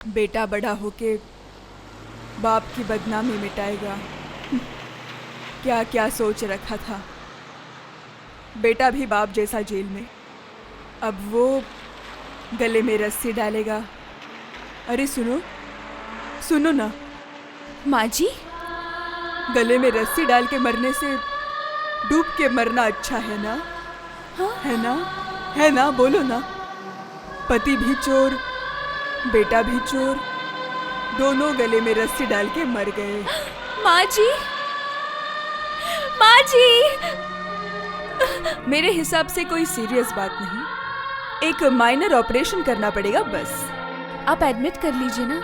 बेटा बड़ा होके बाप की बदनामी मिटाएगा। क्या क्या सोच रखा था। बेटा भी बाप जैसा जेल में, अब वो गले में रस्सी डालेगा। अरे सुनो सुनो ना, माँ जी, गले में रस्सी डाल के मरने से डूब के मरना अच्छा है ना? हाँ? है ना, बोलो ना। पति भी चोर, बेटा भी चोर, दोनों गले में रस्सी डाल के मर गए। माँ जी, माँ जी। मेरे हिसाब से कोई सीरियस बात नहीं, एक माइनर ऑपरेशन करना पड़ेगा बस। आप एडमिट कर लीजिए ना।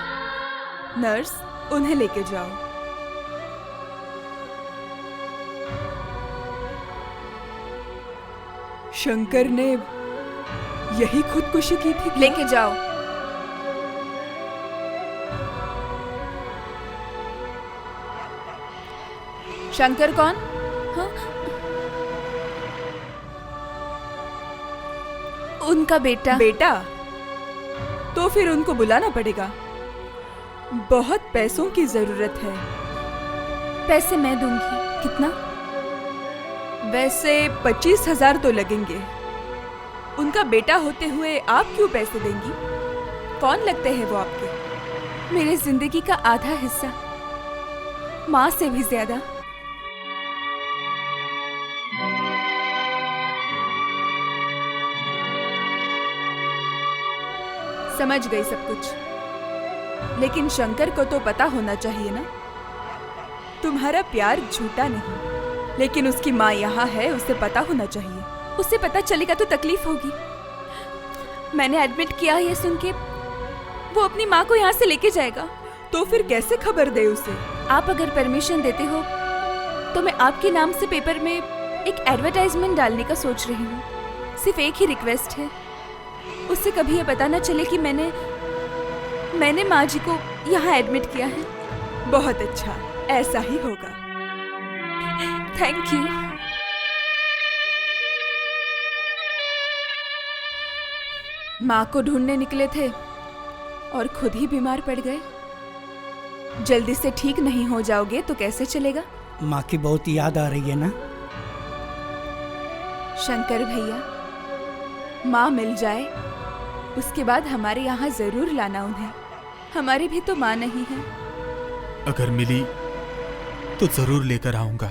नर्स, उन्हें लेके जाओ। शंकर ने यही खुदकुशी की थी। लेके जाओ। शंकर कौन? हाँ? उनका बेटा। बेटा? तो फिर उनको बुलाना पड़ेगा। बहुत पैसों की जरूरत है। पैसे मैं दूंगी। कितना? वैसे 25,000 तो लगेंगे। उनका बेटा होते हुए आप क्यों पैसे देंगी? कौन लगते हैं वो आपके? मेरे जिंदगी का आधा हिस्सा, माँ से भी ज्यादा। समझ गई सब कुछ, लेकिन शंकर को तो पता होना चाहिए ना। तुम्हारा प्यार झूठा नहीं, लेकिन उसकी माँ यहाँ है, उसे पता होना चाहिए। उसे पता चलेगा तो तकलीफ होगी। मैंने एडमिट किया ये सुन के वो अपनी माँ को यहाँ से लेके जाएगा। तो फिर कैसे खबर दे उसे? आप अगर परमिशन देते हो तो मैं आपके नाम से पेपर में एक एडवर्टाइजमेंट डालने का सोच रही हूँ। सिर्फ एक ही रिक्वेस्ट है, उससे कभी ये पता न चले कि मैंने माँ जी को यहाँ एडमिट किया है। बहुत अच्छा, ऐसा ही होगा। Thank you. माँ को ढूंढने निकले थे और खुद ही बीमार पड़ गए। जल्दी से ठीक नहीं हो जाओगे तो कैसे चलेगा? माँ की बहुत याद आ रही है ना? शंकर भैया, माँ मिल जाए उसके बाद हमारे यहाँ जरूर लाना उन्हें। हमारी भी तो माँ नहीं है। अगर मिली तो जरूर लेकर आऊंगा।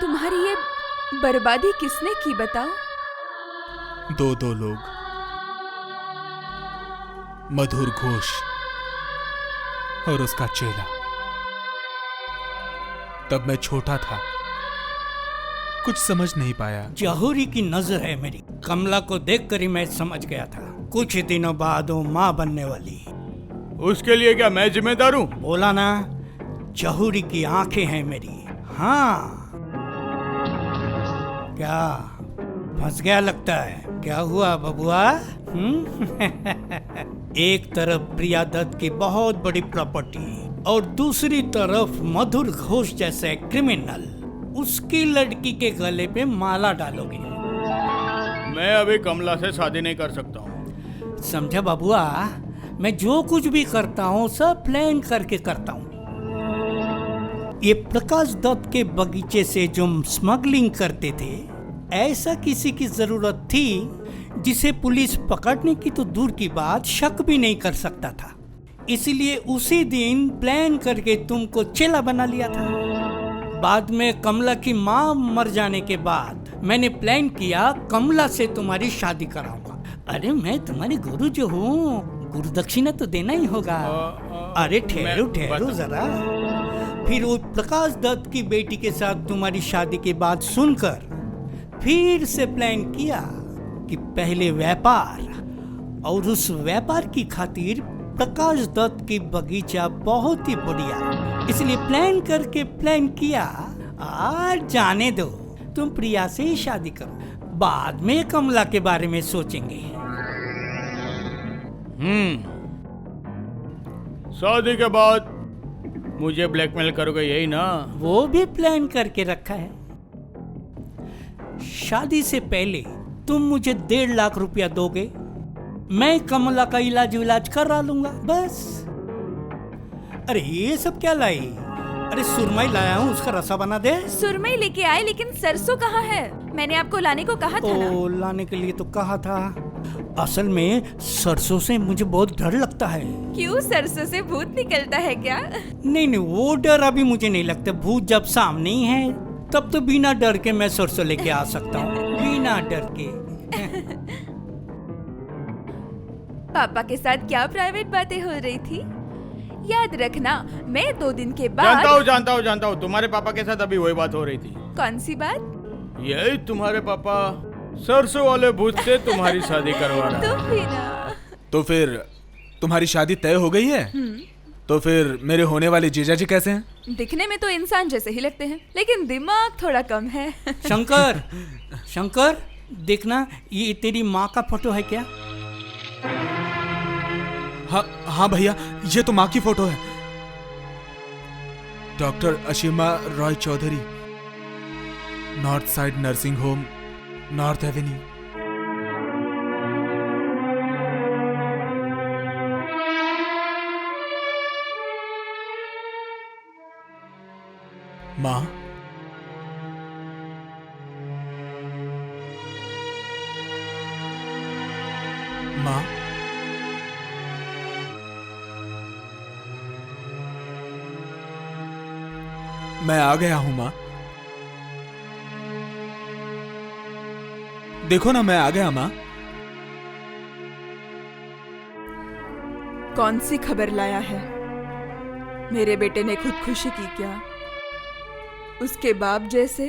तुम्हारी ये बर्बादी किसने की बताओ? दो लोग, मधुर घोष और उसका चेला। तब मैं छोटा था, कुछ समझ नहीं पाया। जहूरी की नजर है मेरी। कमला को देखकर ही मैं समझ गया था कुछ ही दिनों बाद वो माँ बनने वाली। उसके लिए क्या मैं जिम्मेदार हूँ? बोला ना, जहूरी की आंखें हैं मेरी। हाँ, क्या फंस गया लगता है? क्या हुआ बबुआ? एक तरफ प्रिया दत्त की बहुत बड़ी प्रॉपर्टी और दूसरी तरफ मधुर घोष जैसे क्रिमिनल। उसकी लड़की के गले पे माला डालोगे? मैं अभी कमला से शादी नहीं कर सकता हूँ। समझा बबुआ? मैं जो कुछ भी करता हूँ सब प्लान करके करता हूँ। ये प्रकाश दत्त के बगीचे से जो स्मगलिंग करते थे, ऐसा किसी की जरूरत थी जिसे पुलिस पकड़ने की तो दूर की बात शक भी नहीं कर सकता था। इसलिए उसी दिन प्लान करके तुमको चेला बना लिया था। बाद में कमला की माँ मर जाने के बाद मैंने प्लान किया कमला से तुम्हारी शादी कराऊंगा। अरे मैं तुम्हारी गुरु जो हूँ, गुरु दक्षिणा तो देना ही होगा। अरे ठहरो ठहरो जरा। फिर वो प्रकाश दत्त की बेटी के साथ तुम्हारी शादी की बात सुनकर फिर से प्लान किया कि पहले व्यापार, और उस व्यापार की खातिर प्रकाश दत्त की बगीचा बहुत ही बढ़िया। इसलिए प्लान करके प्लान किया, आज जाने दो, तुम प्रिया से ही शादी करो, बाद में कमला के बारे में सोचेंगे। शादी के बाद मुझे ब्लैकमेल करोगे, यही ना? वो भी प्लान करके रखा है। शादी से पहले तुम मुझे 1.5 लाख रुपया दोगे मैं कमला का इलाज करा लूंगा बस। अरे ये सब क्या लाई? अरे सुरमई लाया हूँ, उसका रसा बना दे। सुरमई लेके आए, लेकिन सरसों कहाँ है? मैंने आपको लाने को कहा था ना। ओ, लाने के लिए तो कहा था। असल में सरसों से मुझे बहुत डर लगता है। क्यों, सरसों से भूत निकलता है क्या? नहीं, वो डर अभी मुझे नहीं लगता। भूत जब सामने ही है तब तो बिना डर के मैं सरसों लेके आ सकता हूँ, बिना डर के। पापा के साथ क्या प्राइवेट बातें हो रही थी? याद रखना, मैं 2 दिन के बाद। जानता हूँ तुम्हारे पापा के साथ अभी वही बात हो रही थी। कौन सी बात? यही तुम्हारे पापा सरसों वाले भूत से तुम्हारी शादी करवा रहा है। तुम भी ना। तो फिर तुम्हारी शादी तय हो गई है? तो फिर मेरे होने वाले जीजा जी कैसे हैं? दिखने में तो इंसान जैसे ही लगते हैं, लेकिन दिमाग थोड़ा कम है। शंकर देखना, ये तेरी माँ का फोटो है क्या? हाँ भैया, ये तो माँ की फोटो है। Doctor Ashima Roy Chowdhury, north side nursing home, north avenue. माँ, माँ, मैं आ गया हूं माँ। देखो ना, मैं आ गया माँ। कौन सी खबर लाया है? मेरे बेटे ने खुदकुशी की क्या? उसके बाप जैसे?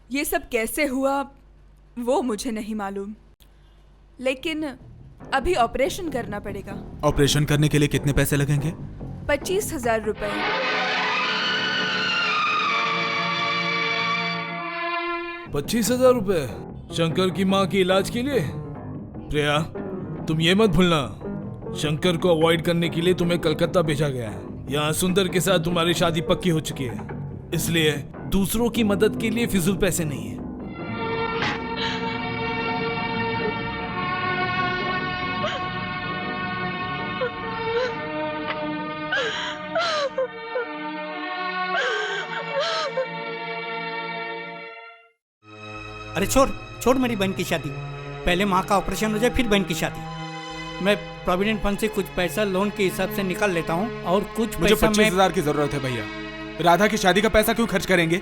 ये सब कैसे हुआ वो मुझे नहीं मालूम, लेकिन अभी ऑपरेशन करना पड़ेगा। ऑपरेशन करने के लिए कितने पैसे लगेंगे? 25,000 रुपए। 25,000 रुपए शंकर की माँ के इलाज के लिए? प्रिया, तुम ये मत भूलना, शंकर को अवॉइड करने के लिए तुम्हें कलकत्ता भेजा गया है। यहाँ सुंदर के साथ तुम्हारी शादी पक्की हो चुकी है, इसलिए दूसरों की मदद के लिए फिजूल पैसे नहीं है। अरे छोड़ मेरी बहन की शादी। पहले माँ का ऑपरेशन हो जाए, फिर बहन की शादी। मैं प्रोविडेंट फंड से कुछ पैसा लोन के हिसाब से निकाल लेता हूँ और कुछ मुझे पैसा 25,000 की जरूरत है भैया। राधा की शादी का पैसा क्यों खर्च करेंगे?